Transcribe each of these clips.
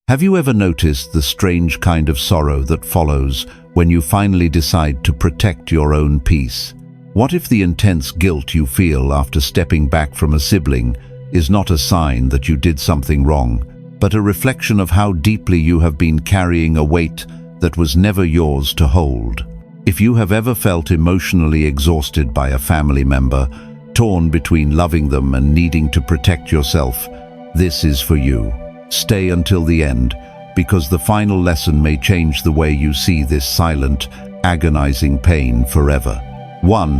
Have you ever noticed the strange kind of sorrow that follows when you finally decide to protect your own peace? What if the intense guilt you feel after stepping back from a sibling is not a sign that you did something wrong, but a reflection of how deeply you have been carrying a weight that was never yours to hold? If you have ever felt emotionally exhausted by a family member, torn between loving them and needing to protect yourself, this is for you. Stay until the end, because the final lesson may change the way you see this silent, agonizing pain forever. 1.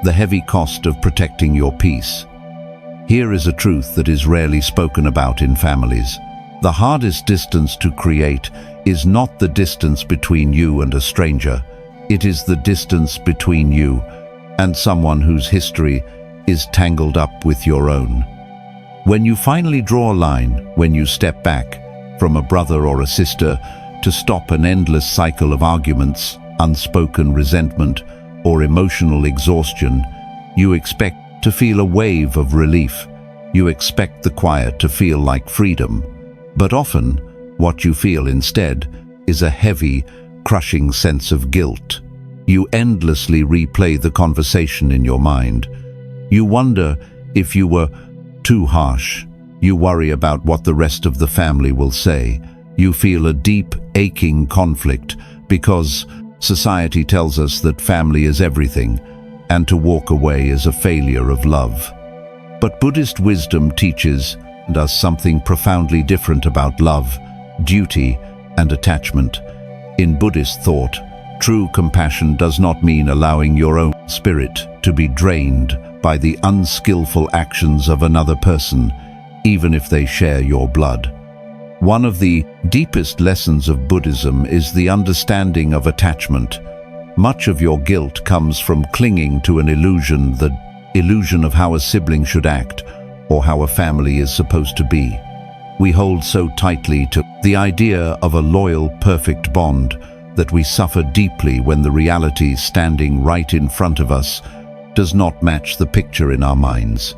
The heavy cost of protecting your peace. Here is a truth that is rarely spoken about in families. The hardest distance to create is not the distance between you and a stranger. It is the distance between you and someone whose history is tangled up with your own. When you finally draw a line, when you step back from a brother or a sister to stop an endless cycle of arguments, unspoken resentment, or emotional exhaustion, you expect to feel a wave of relief. You expect the quiet to feel like freedom. But often, what you feel instead is a heavy, crushing sense of guilt. You endlessly replay the conversation in your mind. You wonder if you were too harsh. You worry about what the rest of the family will say. You feel a deep, aching conflict because society tells us that family is everything, and to walk away is a failure of love. But Buddhist wisdom teaches and does something profoundly different about love, duty, and attachment. In Buddhist thought, true compassion does not mean allowing your own spirit to be drained by the unskillful actions of another person, even if they share your blood. One of the deepest lessons of Buddhism is the understanding of attachment. Much of your guilt comes from clinging to an illusion, the illusion of how a sibling should act or how a family is supposed to be. We hold so tightly to the idea of a loyal, perfect bond that we suffer deeply when the reality standing right in front of us does not match the picture in our minds.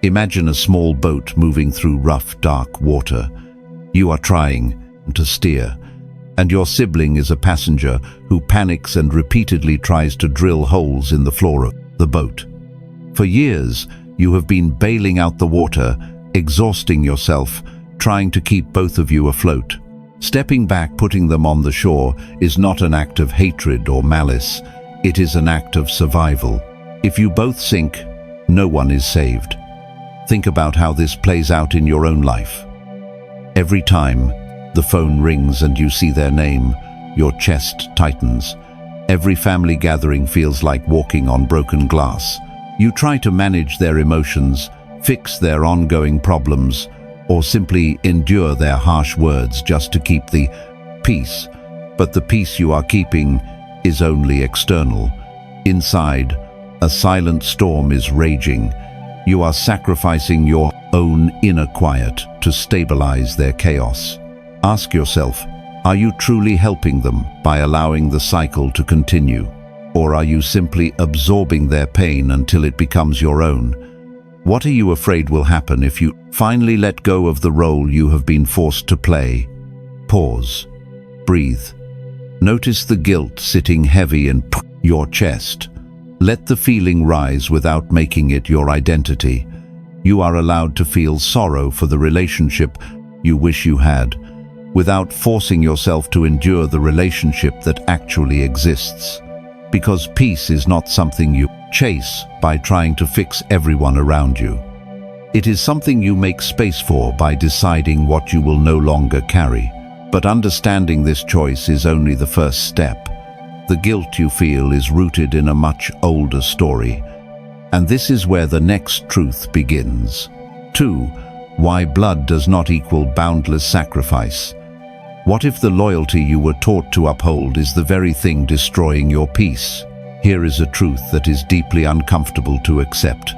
Imagine a small boat moving through rough, dark water. You are trying to steer, and your sibling is a passenger who panics and repeatedly tries to drill holes in the floor of the boat. For years, you have been bailing out the water, exhausting yourself, trying to keep both of you afloat. Stepping back, putting them on the shore, is not an act of hatred or malice. It is an act of survival. If you both sink, no one is saved. Think about how this plays out in your own life. Every time the phone rings and you see their name, your chest tightens. Every family gathering feels like walking on broken glass. You try to manage their emotions, fix their ongoing problems, or simply endure their harsh words just to keep the peace. But the peace you are keeping is only external. Inside, a silent storm is raging. You are sacrificing your own inner quiet to stabilize their chaos. Ask yourself, are you truly helping them by allowing the cycle to continue? Or are you simply absorbing their pain until it becomes your own? What are you afraid will happen if you finally let go of the role you have been forced to play? Pause. Breathe. Notice the guilt sitting heavy in your chest. Let the feeling rise without making it your identity. You are allowed to feel sorrow for the relationship you wish you had, without forcing yourself to endure the relationship that actually exists. Because peace is not something you chase by trying to fix everyone around you. It is something you make space for by deciding what you will no longer carry. But understanding this choice is only the first step. The guilt you feel is rooted in a much older story. And this is where the next truth begins. 2. Why blood does not equal boundless sacrifice. What if the loyalty you were taught to uphold is the very thing destroying your peace? Here is a truth that is deeply uncomfortable to accept.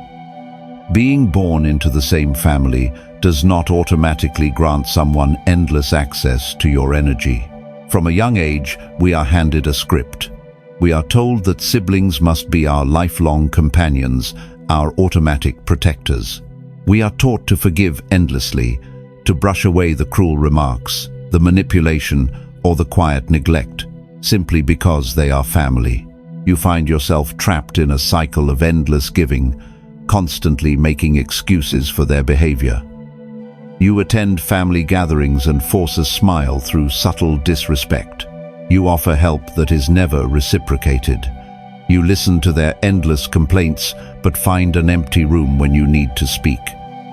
Being born into the same family does not automatically grant someone endless access to your energy. From a young age, we are handed a script. We are told that siblings must be our lifelong companions, our automatic protectors. We are taught to forgive endlessly, to brush away the cruel remarks, the manipulation, or the quiet neglect, simply because they are family. You find yourself trapped in a cycle of endless giving, constantly making excuses for their behavior. You attend family gatherings and force a smile through subtle disrespect. You offer help that is never reciprocated. You listen to their endless complaints but find an empty room when you need to speak.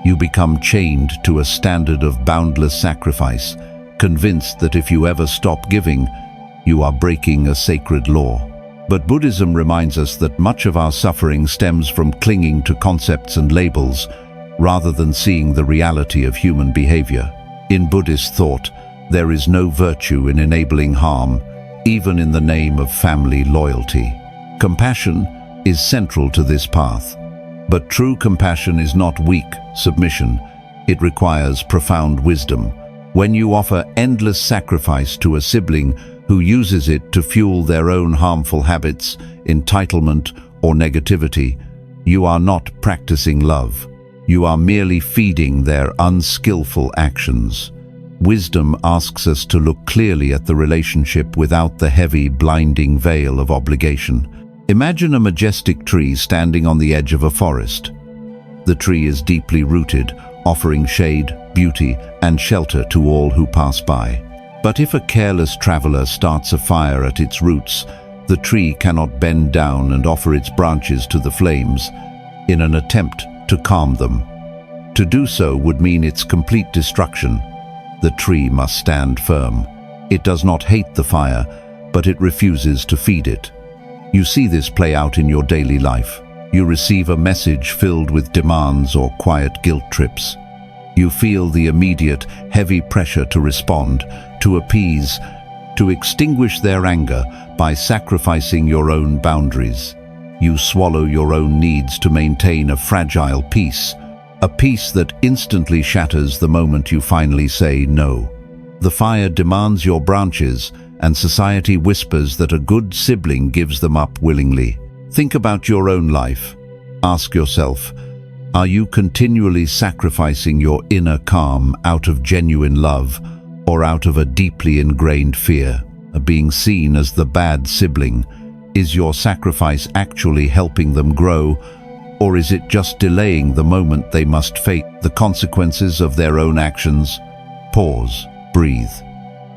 You become chained to a standard of boundless sacrifice, convinced that if you ever stop giving, you are breaking a sacred law. But Buddhism reminds us that much of our suffering stems from clinging to concepts and labels, rather than seeing the reality of human behavior. In Buddhist thought, there is no virtue in enabling harm, even in the name of family loyalty. Compassion is central to this path. But true compassion is not weak submission. It requires profound wisdom. When you offer endless sacrifice to a sibling who uses it to fuel their own harmful habits, entitlement, or negativity, you are not practicing love. You are merely feeding their unskillful actions. Wisdom asks us to look clearly at the relationship without the heavy, blinding veil of obligation. Imagine a majestic tree standing on the edge of a forest. The tree is deeply rooted, offering shade, beauty, and shelter to all who pass by. But if a careless traveler starts a fire at its roots, the tree cannot bend down and offer its branches to the flames in an attempt to calm them. To do so would mean its complete destruction. The tree must stand firm. It does not hate the fire, but it refuses to feed it. You see this play out in your daily life. You receive a message filled with demands or quiet guilt trips. You feel the immediate, heavy pressure to respond, to appease, to extinguish their anger by sacrificing your own boundaries. You swallow your own needs to maintain a fragile peace, a peace that instantly shatters the moment you finally say no. The fire demands your branches, and society whispers that a good sibling gives them up willingly. Think about your own life. Ask yourself, are you continually sacrificing your inner calm out of genuine love or out of a deeply ingrained fear of being seen as the bad sibling? Is your sacrifice actually helping them grow, or is it just delaying the moment they must face the consequences of their own actions? Pause, breathe.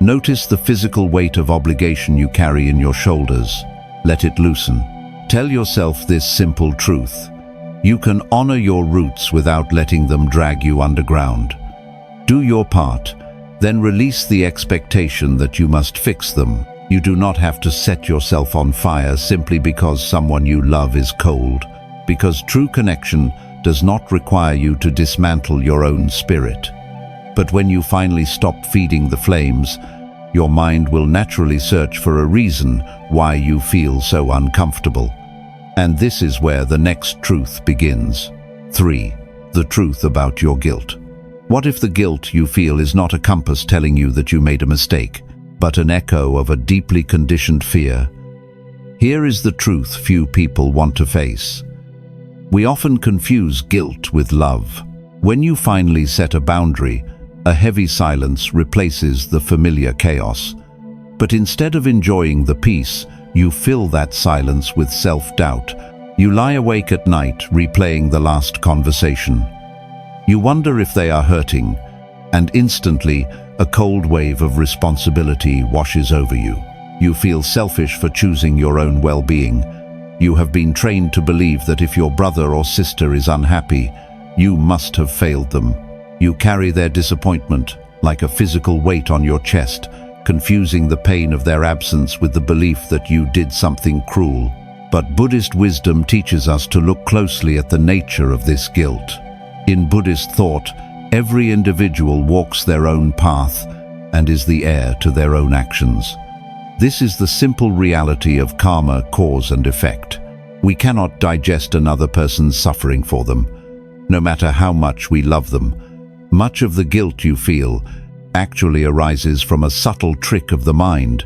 Notice the physical weight of obligation you carry in your shoulders. Let it loosen. Tell yourself this simple truth. You can honor your roots without letting them drag you underground. Do your part, then release the expectation that you must fix them. You do not have to set yourself on fire simply because someone you love is cold, because true connection does not require you to dismantle your own spirit. But when you finally stop feeding the flames, your mind will naturally search for a reason why you feel so uncomfortable. And this is where the next truth begins. 3. The truth about your guilt. What if the guilt you feel is not a compass telling you that you made a mistake, but an echo of a deeply conditioned fear? Here is the truth few people want to face. We often confuse guilt with love. When you finally set a boundary, a heavy silence replaces the familiar chaos. But instead of enjoying the peace, you fill that silence with self-doubt. You lie awake at night replaying the last conversation. You wonder if they are hurting, and instantly a cold wave of responsibility washes over you. You feel selfish for choosing your own well-being. You have been trained to believe that if your brother or sister is unhappy, you must have failed them. You carry their disappointment like a physical weight on your chest, confusing the pain of their absence with the belief that you did something cruel. But Buddhist wisdom teaches us to look closely at the nature of this guilt. In Buddhist thought, every individual walks their own path and is the heir to their own actions. This is the simple reality of karma, cause and effect. We cannot digest another person's suffering for them, no matter how much we love them. Much of the guilt you feel actually arises from a subtle trick of the mind.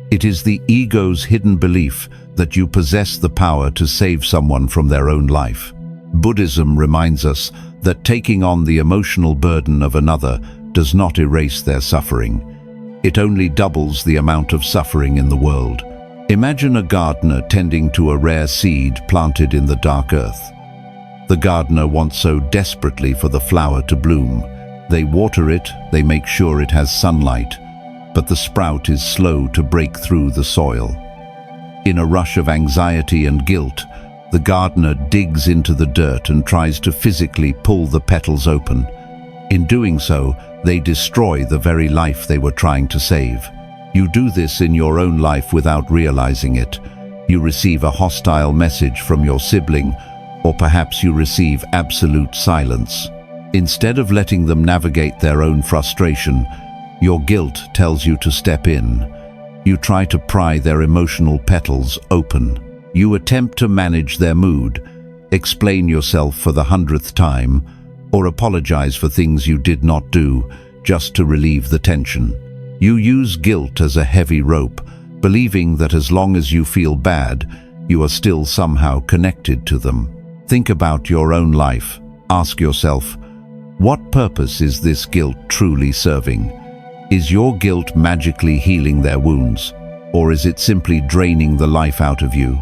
It is the ego's hidden belief that you possess the power to save someone from their own life. Buddhism reminds us that taking on the emotional burden of another does not erase their suffering. it only doubles the amount of suffering in the world. Imagine a gardener tending to a rare seed planted in the dark earth. The gardener wants so desperately for the flower to bloom. They water it, they make sure it has sunlight, but the sprout is slow to break through the soil. In a rush of anxiety and guilt, the gardener digs into the dirt and tries to physically pull the petals open. In doing so, they destroy the very life they were trying to save. You do this in your own life without realizing it. You receive a hostile message from your sibling, or perhaps you receive absolute silence. Instead of letting them navigate their own frustration, your guilt tells you to step in. You try to pry their emotional petals open. You attempt to manage their mood, explain yourself for the 100th time, or apologize for things you did not do, just to relieve the tension. You use guilt as a heavy rope, believing that as long as you feel bad, you are still somehow connected to them. Think about your own life. Ask yourself, what purpose is this guilt truly serving? Is your guilt magically healing their wounds, or is it simply draining the life out of you?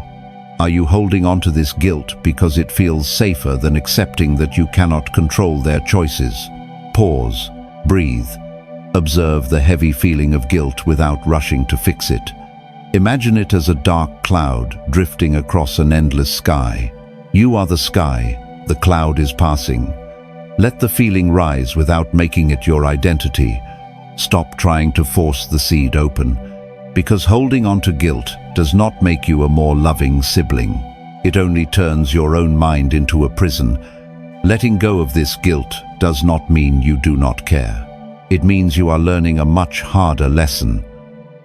Are you holding on to this guilt because it feels safer than accepting that you cannot control their choices? Pause, breathe, observe the heavy feeling of guilt without rushing to fix it. Imagine it as a dark cloud drifting across an endless sky. You are the sky, the cloud is passing. Let the feeling rise without making it your identity. Stop trying to force the seed open, because holding on to guilt does not make you a more loving sibling. It only turns your own mind into a prison. Letting go of this guilt does not mean you do not care. It means you are learning a much harder lesson.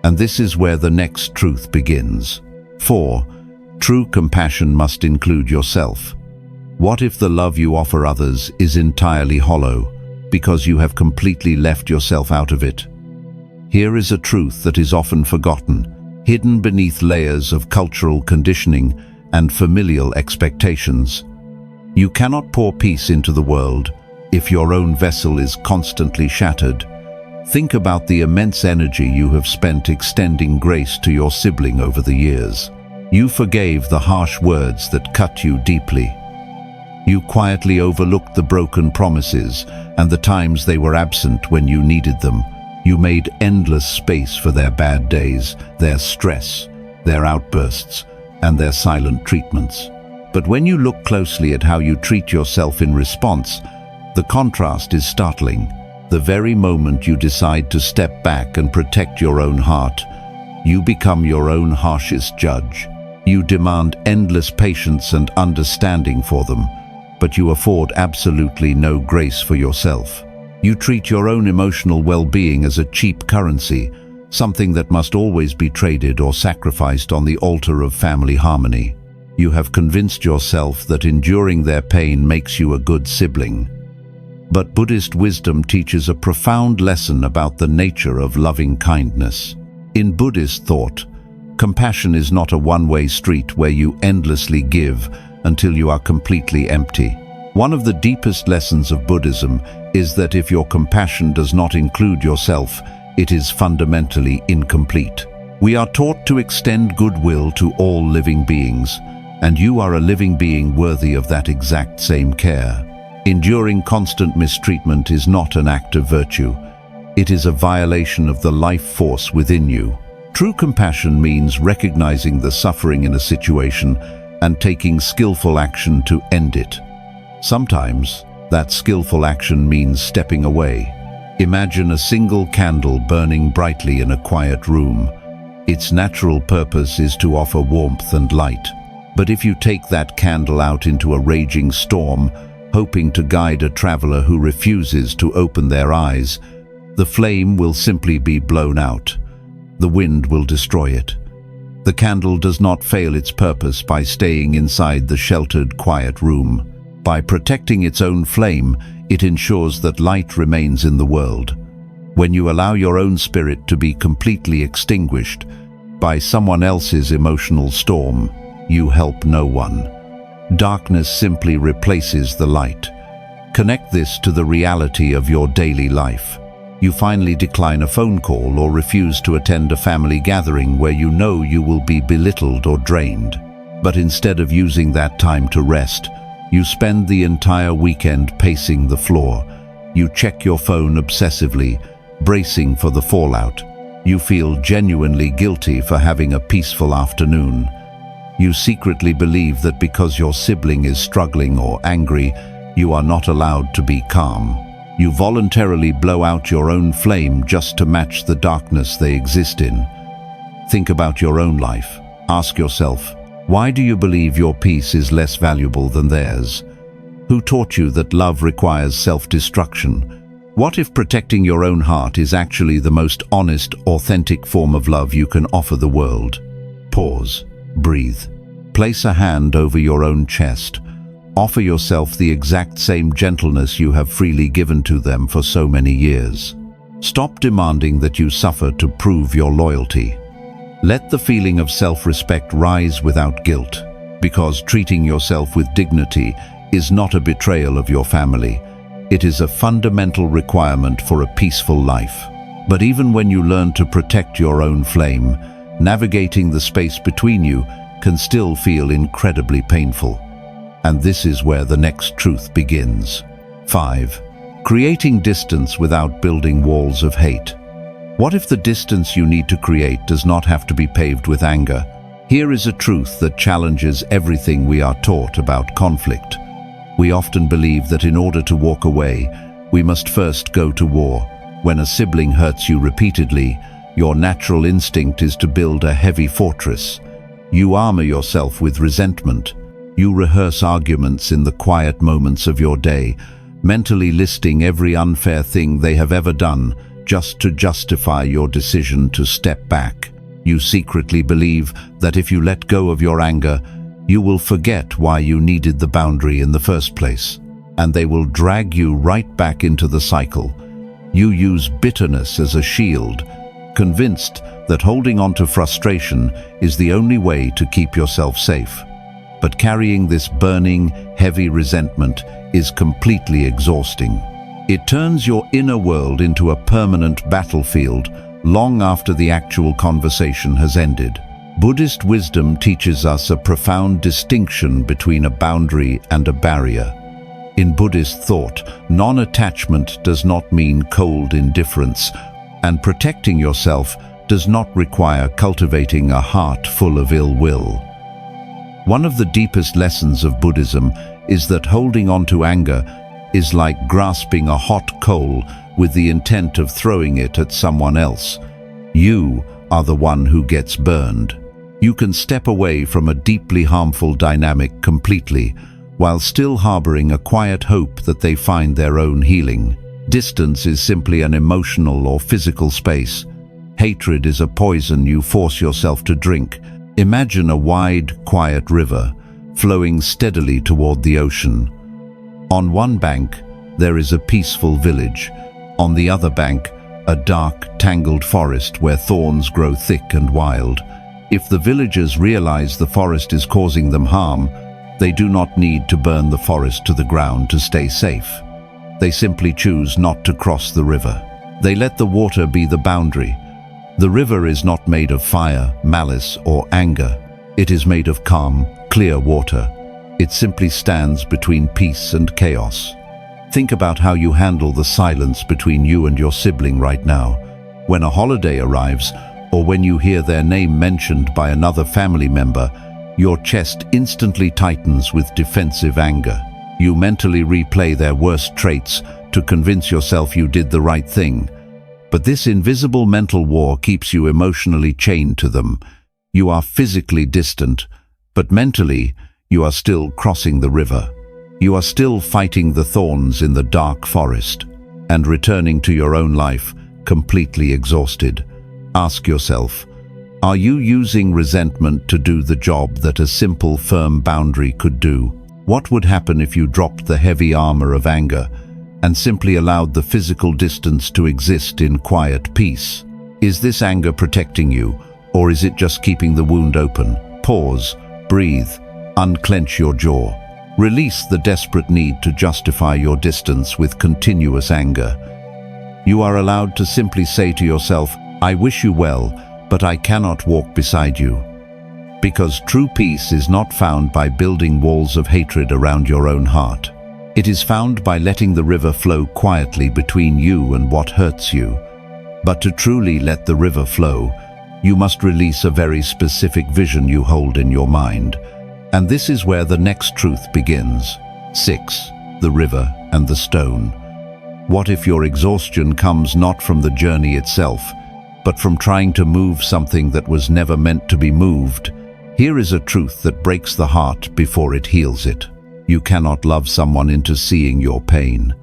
And this is where the next truth begins. 4. True compassion must include yourself. What if the love you offer others is entirely hollow, because you have completely left yourself out of it? Here is a truth that is often forgotten, hidden beneath layers of cultural conditioning and familial expectations. You cannot pour peace into the world if your own vessel is constantly shattered. Think about the immense energy you have spent extending grace to your sibling over the years. You forgave the harsh words that cut you deeply. You quietly overlooked the broken promises and the times they were absent when you needed them. You made endless space for their bad days, their stress, their outbursts, and their silent treatments. But when you look closely at how you treat yourself in response, the contrast is startling. The very moment you decide to step back and protect your own heart, you become your own harshest judge. You demand endless patience and understanding for them, but you afford absolutely no grace for yourself. You treat your own emotional well-being as a cheap currency, something that must always be traded or sacrificed on the altar of family harmony. You have convinced yourself that enduring their pain makes you a good sibling. But Buddhist wisdom teaches a profound lesson about the nature of loving kindness. In Buddhist thought, compassion is not a one-way street where you endlessly give until you are completely empty. One of the deepest lessons of Buddhism is that if your compassion does not include yourself, it is fundamentally incomplete. We are taught to extend goodwill to all living beings, and you are a living being worthy of that exact same care. Enduring constant mistreatment is not an act of virtue. It is a violation of the life force within you. True compassion means recognizing the suffering in a situation and taking skillful action to end it. Sometimes, that skillful action means stepping away. Imagine a single candle burning brightly in a quiet room. Its natural purpose is to offer warmth and light. But if you take that candle out into a raging storm, hoping to guide a traveler who refuses to open their eyes, the flame will simply be blown out. The wind will destroy it. The candle does not fail its purpose by staying inside the sheltered, quiet room. By protecting its own flame, it ensures that light remains in the world. When you allow your own spirit to be completely extinguished by someone else's emotional storm, you help no one. Darkness simply replaces the light. Connect this to the reality of your daily life. You finally decline a phone call or refuse to attend a family gathering where you know you will be belittled or drained. But instead of using that time to rest, you spend the entire weekend pacing the floor. You check your phone obsessively, bracing for the fallout. You feel genuinely guilty for having a peaceful afternoon. You secretly believe that because your sibling is struggling or angry, you are not allowed to be calm. You voluntarily blow out your own flame just to match the darkness they exist in. Think about your own life. Ask yourself, why do you believe your peace is less valuable than theirs? Who taught you that love requires self-destruction? What if protecting your own heart is actually the most honest, authentic form of love you can offer the world? Pause. Breathe. Place a hand over your own chest. Offer yourself the exact same gentleness you have freely given to them for so many years. Stop demanding that you suffer to prove your loyalty. Let the feeling of self-respect rise without guilt, because treating yourself with dignity is not a betrayal of your family. It is a fundamental requirement for a peaceful life. But even when you learn to protect your own flame, navigating the space between you can still feel incredibly painful. And this is where the next truth begins. 5. Creating distance without building walls of hate. What if the distance you need to create does not have to be paved with anger? Here is a truth that challenges everything we are taught about conflict. We often believe that in order to walk away, we must first go to war. When a sibling hurts you repeatedly, your natural instinct is to build a heavy fortress. You armor yourself with resentment. You rehearse arguments in the quiet moments of your day, mentally listing every unfair thing they have ever done just to justify your decision to step back. You secretly believe that if you let go of your anger, you will forget why you needed the boundary in the first place, and they will drag you right back into the cycle. You use bitterness as a shield, convinced that holding on to frustration is the only way to keep yourself safe. But carrying this burning, heavy resentment is completely exhausting. It turns your inner world into a permanent battlefield long after the actual conversation has ended. Buddhist wisdom teaches us a profound distinction between a boundary and a barrier. In Buddhist thought, non-attachment does not mean cold indifference, and protecting yourself does not require cultivating a heart full of ill will. One of the deepest lessons of Buddhism is that holding on to anger is like grasping a hot coal with the intent of throwing it at someone else. You are the one who gets burned. You can step away from a deeply harmful dynamic completely, while still harboring a quiet hope that they find their own healing. Distance is simply an emotional or physical space. Hatred is a poison you force yourself to drink. Imagine a wide, quiet river flowing steadily toward the ocean. On one bank, there is a peaceful village. On the other bank, a dark, tangled forest where thorns grow thick and wild. If the villagers realize the forest is causing them harm, they do not need to burn the forest to the ground to stay safe. They simply choose not to cross the river. They let the water be the boundary. The river is not made of fire, malice, or anger. It is made of calm, clear water. It simply stands between peace and chaos. Think about how you handle the silence between you and your sibling right now. When a holiday arrives, or when you hear their name mentioned by another family member, your chest instantly tightens with defensive anger. You mentally replay their worst traits to convince yourself you did the right thing. But this invisible mental war keeps you emotionally chained to them. You are physically distant, but mentally, you are still crossing the river. You are still fighting the thorns in the dark forest and returning to your own life completely exhausted. Ask yourself, are you using resentment to do the job that a simple, firm boundary could do? What would happen if you dropped the heavy armor of anger and simply allowed the physical distance to exist in quiet peace? Is this anger protecting you, or is it just keeping the wound open? Pause, breathe, unclench your jaw. Release the desperate need to justify your distance with continuous anger. You are allowed to simply say to yourself, "I wish you well, but I cannot walk beside you." Because true peace is not found by building walls of hatred around your own heart. It is found by letting the river flow quietly between you and what hurts you. But to truly let the river flow, you must release a very specific vision you hold in your mind. And this is where the next truth begins. 6. The river and the stone. What if your exhaustion comes not from the journey itself, but from trying to move something that was never meant to be moved? Here is a truth that breaks the heart before it heals it. You cannot love someone into seeing your pain.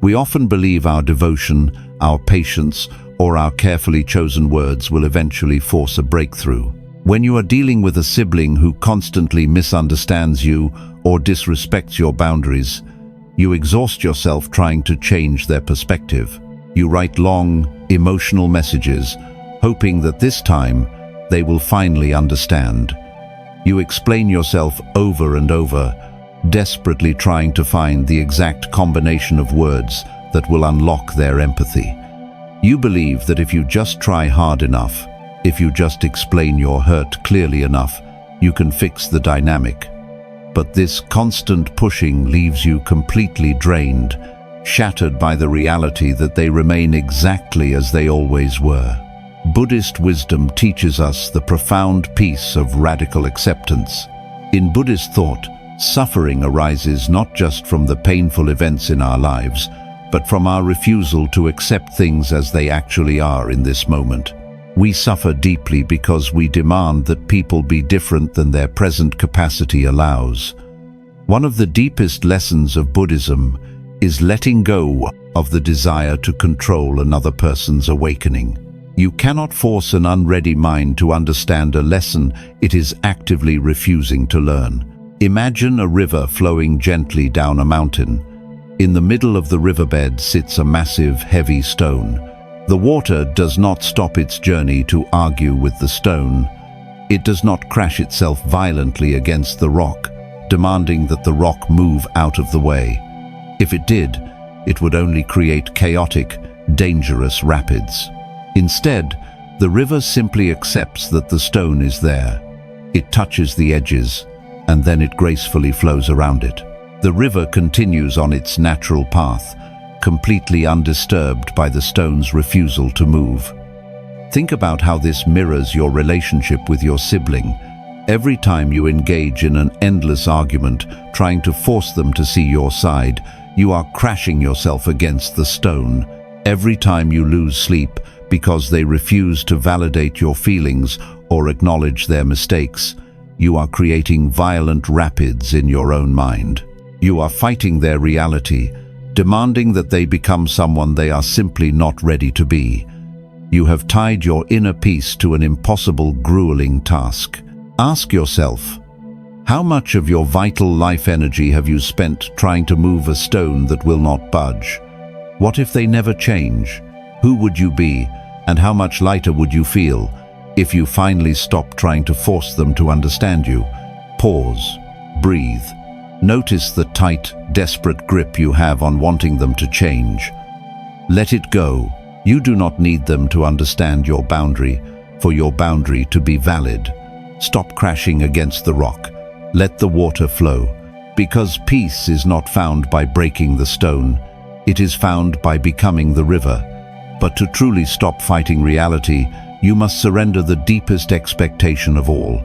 We often believe our devotion, our patience, or our carefully chosen words will eventually force a breakthrough. When you are dealing with a sibling who constantly misunderstands you or disrespects your boundaries, you exhaust yourself trying to change their perspective. You write long, emotional messages, hoping that this time they will finally understand. You explain yourself over and over, desperately trying to find the exact combination of words that will unlock their empathy. You believe that if you just try hard enough, if you just explain your hurt clearly enough, you can fix the dynamic. But this constant pushing leaves you completely drained, shattered by the reality that they remain exactly as they always were. Buddhist wisdom teaches us the profound peace of radical acceptance. In Buddhist thought, suffering arises not just from the painful events in our lives, but from our refusal to accept things as they actually are in this moment. We suffer deeply because we demand that people be different than their present capacity allows. One of the deepest lessons of Buddhism is letting go of the desire to control another person's awakening. You cannot force an unready mind to understand a lesson it is actively refusing to learn. Imagine a river flowing gently down a mountain. In the middle of the riverbed sits a massive, heavy stone. The water does not stop its journey to argue with the stone. It does not crash itself violently against the rock, demanding that the rock move out of the way. If it did, it would only create chaotic, dangerous rapids. Instead, the river simply accepts that the stone is there. It touches the edges, and then it gracefully flows around it. The river continues on its natural path, completely undisturbed by the stone's refusal to move. Think about how this mirrors your relationship with your sibling. Every time you engage in an endless argument, trying to force them to see your side, you are crashing yourself against the stone. Every time you lose sleep because they refuse to validate your feelings or acknowledge their mistakes, you are creating violent rapids in your own mind. You are fighting their reality, demanding that they become someone they are simply not ready to be. You have tied your inner peace to an impossible, grueling task. Ask yourself, how much of your vital life energy have you spent trying to move a stone that will not budge? What if they never change? Who would you be, and how much lighter would you feel if you finally stopped trying to force them to understand you? Pause. Breathe. Notice the tight, desperate grip you have on wanting them to change. Let it go. You do not need them to understand your boundary, for your boundary to be valid. Stop crashing against the rock. Let the water flow. Because peace is not found by breaking the stone. It is found by becoming the river. But to truly stop fighting reality, you must surrender the deepest expectation of all.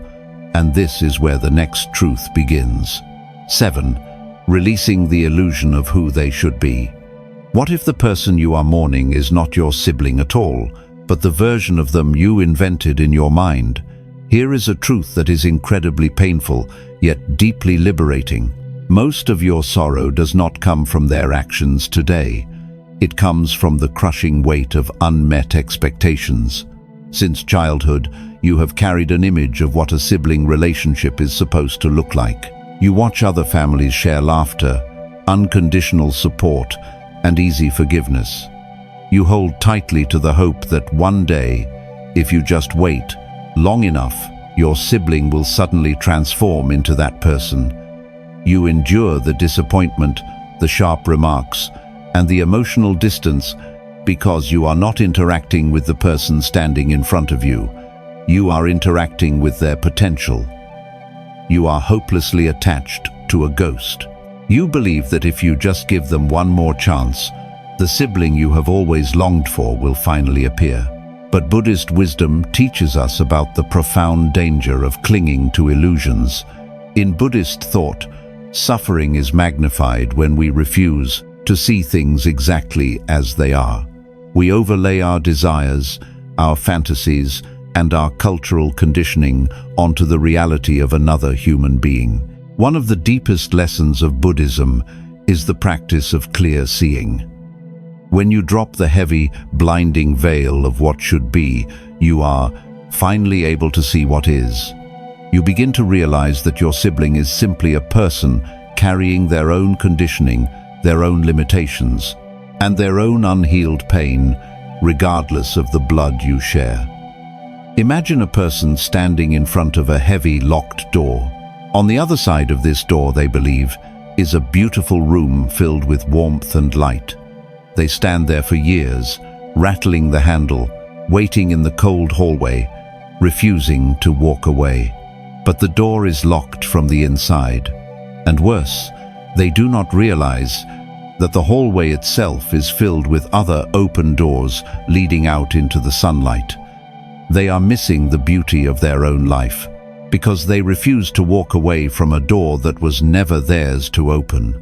And this is where the next truth begins. 7. Releasing the illusion of who they should be. What if the person you are mourning is not your sibling at all, but the version of them you invented in your mind? Here is a truth that is incredibly painful, yet deeply liberating. Most of your sorrow does not come from their actions today. It comes from the crushing weight of unmet expectations. Since childhood, you have carried an image of what a sibling relationship is supposed to look like. You watch other families share laughter, unconditional support, and easy forgiveness. You hold tightly to the hope that one day, if you just wait long enough, your sibling will suddenly transform into that person. You endure the disappointment, the sharp remarks, and the emotional distance because you are not interacting with the person standing in front of you. You are interacting with their potential. You are hopelessly attached to a ghost. You believe that if you just give them one more chance, the sibling you have always longed for will finally appear. But Buddhist wisdom teaches us about the profound danger of clinging to illusions. In Buddhist thought, suffering is magnified when we refuse to see things exactly as they are. We overlay our desires, our fantasies, and our cultural conditioning onto the reality of another human being. One of the deepest lessons of Buddhism is the practice of clear seeing. When you drop the heavy, blinding veil of what should be, you are finally able to see what is. You begin to realize that your sibling is simply a person carrying their own conditioning, their own limitations, and their own unhealed pain, regardless of the blood you share. Imagine a person standing in front of a heavy, locked door. On the other side of this door, they believe, is a beautiful room filled with warmth and light. They stand there for years, rattling the handle, waiting in the cold hallway, refusing to walk away. But the door is locked from the inside. And worse, they do not realize that the hallway itself is filled with other open doors leading out into the sunlight. They are missing the beauty of their own life because they refuse to walk away from a door that was never theirs to open.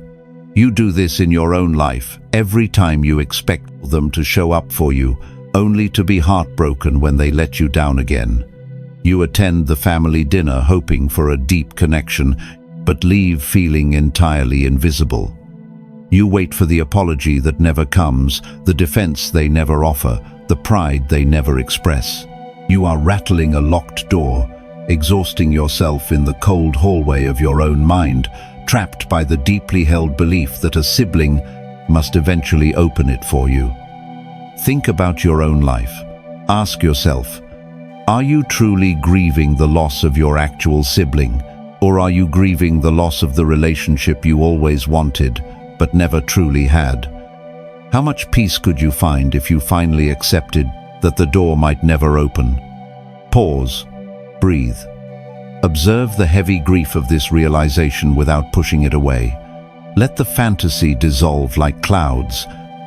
You do this in your own life every time you expect them to show up for you, only to be heartbroken when they let you down again. You attend the family dinner hoping for a deep connection, but leave feeling entirely invisible. You wait for the apology that never comes, the defense they never offer, the pride they never express. You are rattling a locked door, exhausting yourself in the cold hallway of your own mind, trapped by the deeply held belief that a sibling must eventually open it for you. Think about your own life. Ask yourself, are you truly grieving the loss of your actual sibling, or are you grieving the loss of the relationship you always wanted but never truly had? How much peace could you find if you finally accepted that the door might never open? Pause. Breathe. Observe the heavy grief of this realization without pushing it away. Let the fantasy dissolve like clouds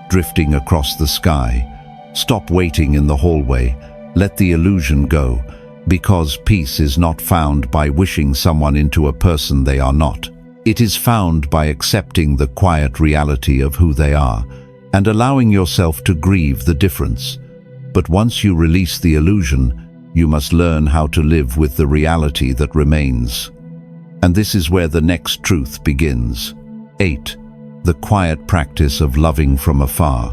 drifting across the sky. Stop waiting in the hallway. Let the illusion go, because peace is not found by wishing someone into a person they are not. It is found by accepting the quiet reality of who they are and allowing yourself to grieve the difference. But once you release the illusion, you must learn how to live with the reality that remains. And this is where the next truth begins. 8. The quiet practice of loving from afar.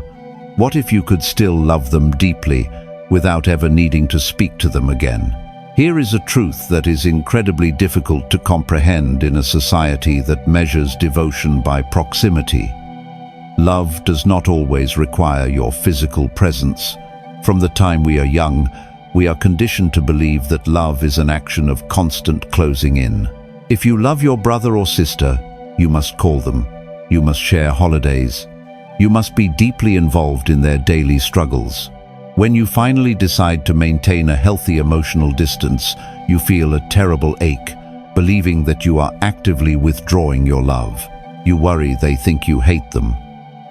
What if you could still love them deeply without ever needing to speak to them again? Here is a truth that is incredibly difficult to comprehend in a society that measures devotion by proximity. Love does not always require your physical presence. From the time we are young, we are conditioned to believe that love is an action of constant closing in. If you love your brother or sister, you must call them. You must share holidays. You must be deeply involved in their daily struggles. When you finally decide to maintain a healthy emotional distance, you feel a terrible ache, believing that you are actively withdrawing your love. You worry they think you hate them.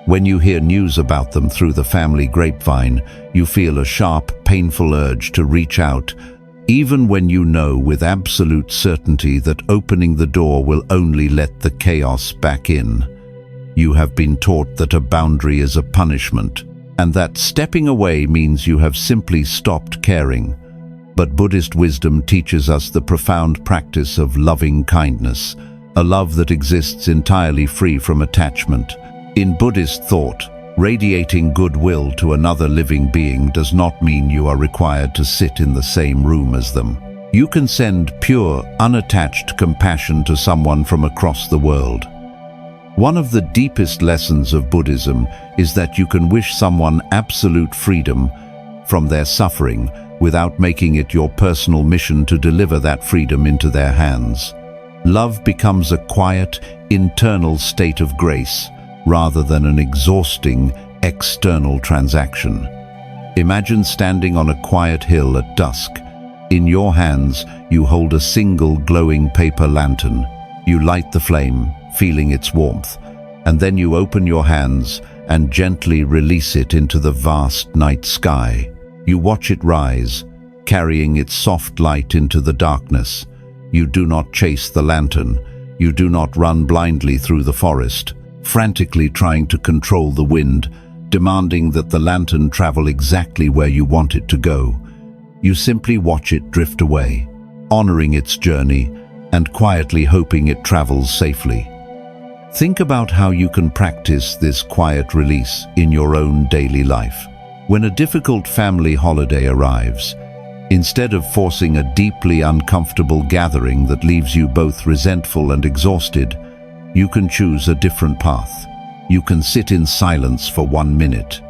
When you hear news about them through the family grapevine, you feel a sharp, painful urge to reach out, even when you know with absolute certainty that opening the door will only let the chaos back in. You have been taught that a boundary is a punishment, and that stepping away means you have simply stopped caring. But Buddhist wisdom teaches us the profound practice of loving kindness, a love that exists entirely free from attachment. In Buddhist thought, radiating goodwill to another living being does not mean you are required to sit in the same room as them. You can send pure, unattached compassion to someone from across the world. One of the deepest lessons of Buddhism is that you can wish someone absolute freedom from their suffering without making it your personal mission to deliver that freedom into their hands. Love becomes a quiet, internal state of grace, rather than an exhausting, external transaction. Imagine standing on a quiet hill at dusk. In your hands, you hold a single glowing paper lantern. You light the flame, feeling its warmth, and then you open your hands and gently release it into the vast night sky. You watch it rise, carrying its soft light into the darkness. You do not chase the lantern. You do not run blindly through the forest, frantically trying to control the wind, demanding that the lantern travel exactly where you want it to go. You simply watch it drift away, honoring its journey and quietly hoping it travels safely. Think about how you can practice this quiet release in your own daily life. When a difficult family holiday arrives, instead of forcing a deeply uncomfortable gathering that leaves you both resentful and exhausted, you can choose a different path. You can sit in silence for 1 minute.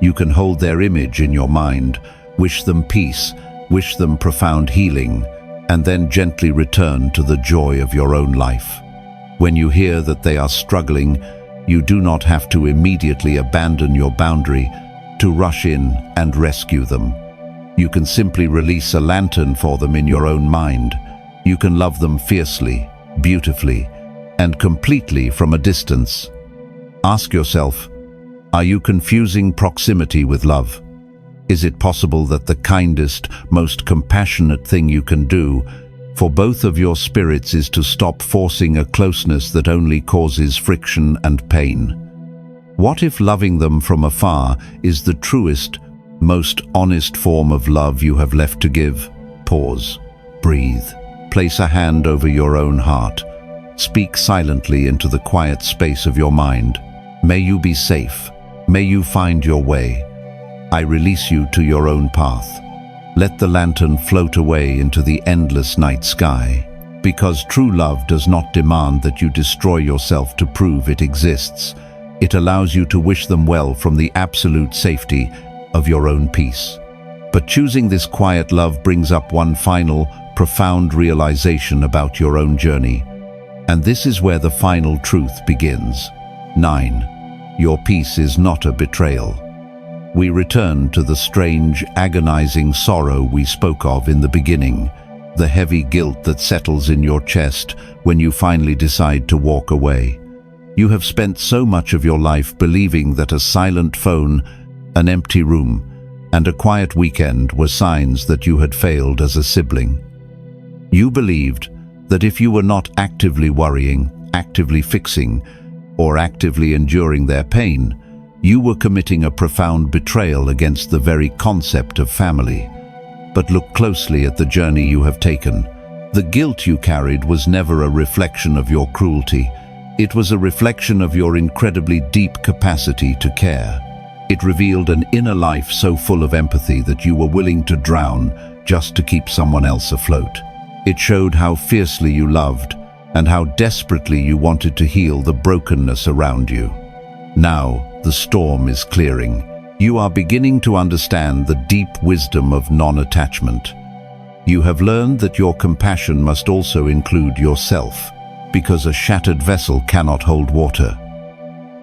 You can hold their image in your mind, wish them peace, wish them profound healing, and then gently return to the joy of your own life. When you hear that they are struggling, you do not have to immediately abandon your boundary to rush in and rescue them. You can simply release a lantern for them in your own mind. You can love them fiercely, beautifully, and completely from a distance. Ask yourself, are you confusing proximity with love? Is it possible that the kindest, most compassionate thing you can do for both of your spirits is to stop forcing a closeness that only causes friction and pain? What if loving them from afar is the truest, most honest form of love you have left to give? Pause, breathe, place a hand over your own heart. Speak silently into the quiet space of your mind. May you be safe. May you find your way. I release you to your own path. Let the lantern float away into the endless night sky, because true love does not demand that you destroy yourself to prove it exists. It allows you to wish them well from the absolute safety of your own peace. But choosing this quiet love brings up one final, profound realization about your own journey. And this is where the final truth begins. 9. Your peace is not a betrayal. We return to the strange, agonizing sorrow we spoke of in the beginning, the heavy guilt that settles in your chest when you finally decide to walk away. You have spent so much of your life believing that a silent phone, an empty room, and a quiet weekend were signs that you had failed as a sibling. You believed that if you were not actively worrying, actively fixing, or actively enduring their pain, you were committing a profound betrayal against the very concept of family. But look closely at the journey you have taken. The guilt you carried was never a reflection of your cruelty. It was a reflection of your incredibly deep capacity to care. It revealed an inner life so full of empathy that you were willing to drown just to keep someone else afloat. It showed how fiercely you loved and how desperately you wanted to heal the brokenness around you. Now, the storm is clearing. You are beginning to understand the deep wisdom of non-attachment. You have learned that your compassion must also include yourself, because a shattered vessel cannot hold water.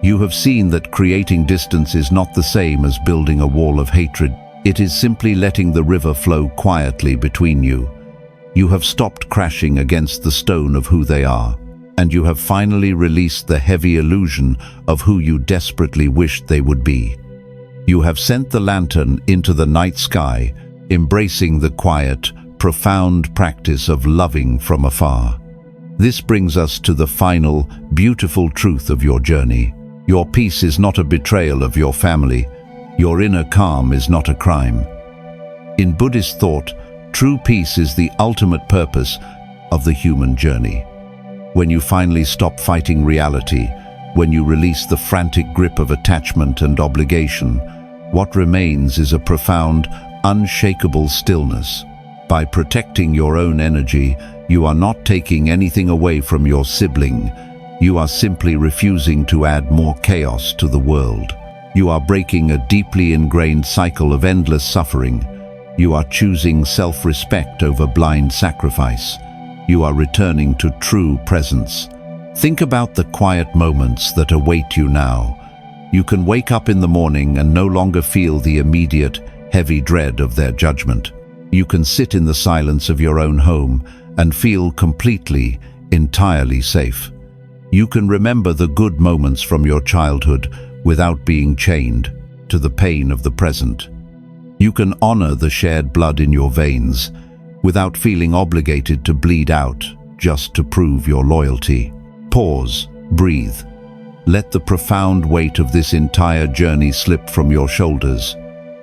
You have seen that creating distance is not the same as building a wall of hatred. It is simply letting the river flow quietly between you. You have stopped crashing against the stone of who they are, and you have finally released the heavy illusion of who you desperately wished they would be. You have sent the lantern into the night sky, embracing the quiet, profound practice of loving from afar. This brings us to the final, beautiful truth of your journey. Your peace is not a betrayal of your family. Your inner calm is not a crime. In Buddhist thought, true peace is the ultimate purpose of the human journey. When you finally stop fighting reality, when you release the frantic grip of attachment and obligation, what remains is a profound, unshakable stillness. By protecting your own energy, you are not taking anything away from your sibling. You are simply refusing to add more chaos to the world. You are breaking a deeply ingrained cycle of endless suffering. You are choosing self-respect over blind sacrifice. You are returning to true presence. Think about the quiet moments that await you now. You can wake up in the morning and no longer feel the immediate, heavy dread of their judgment. You can sit in the silence of your own home and feel completely, entirely safe. You can remember the good moments from your childhood without being chained to the pain of the present. You can honor the shared blood in your veins without feeling obligated to bleed out just to prove your loyalty. Pause, breathe. Let the profound weight of this entire journey slip from your shoulders.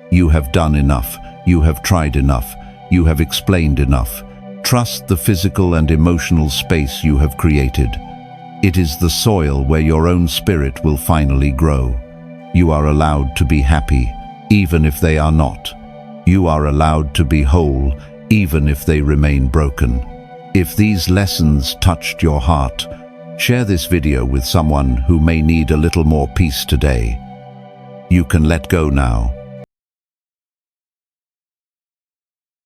You have done enough. You have tried enough. You have explained enough. Trust the physical and emotional space you have created. It is the soil where your own spirit will finally grow. You are allowed to be happy, even if they are not. You are allowed to be whole, even if they remain broken. If these lessons touched your heart, share this video with someone who may need a little more peace today. You can let go now.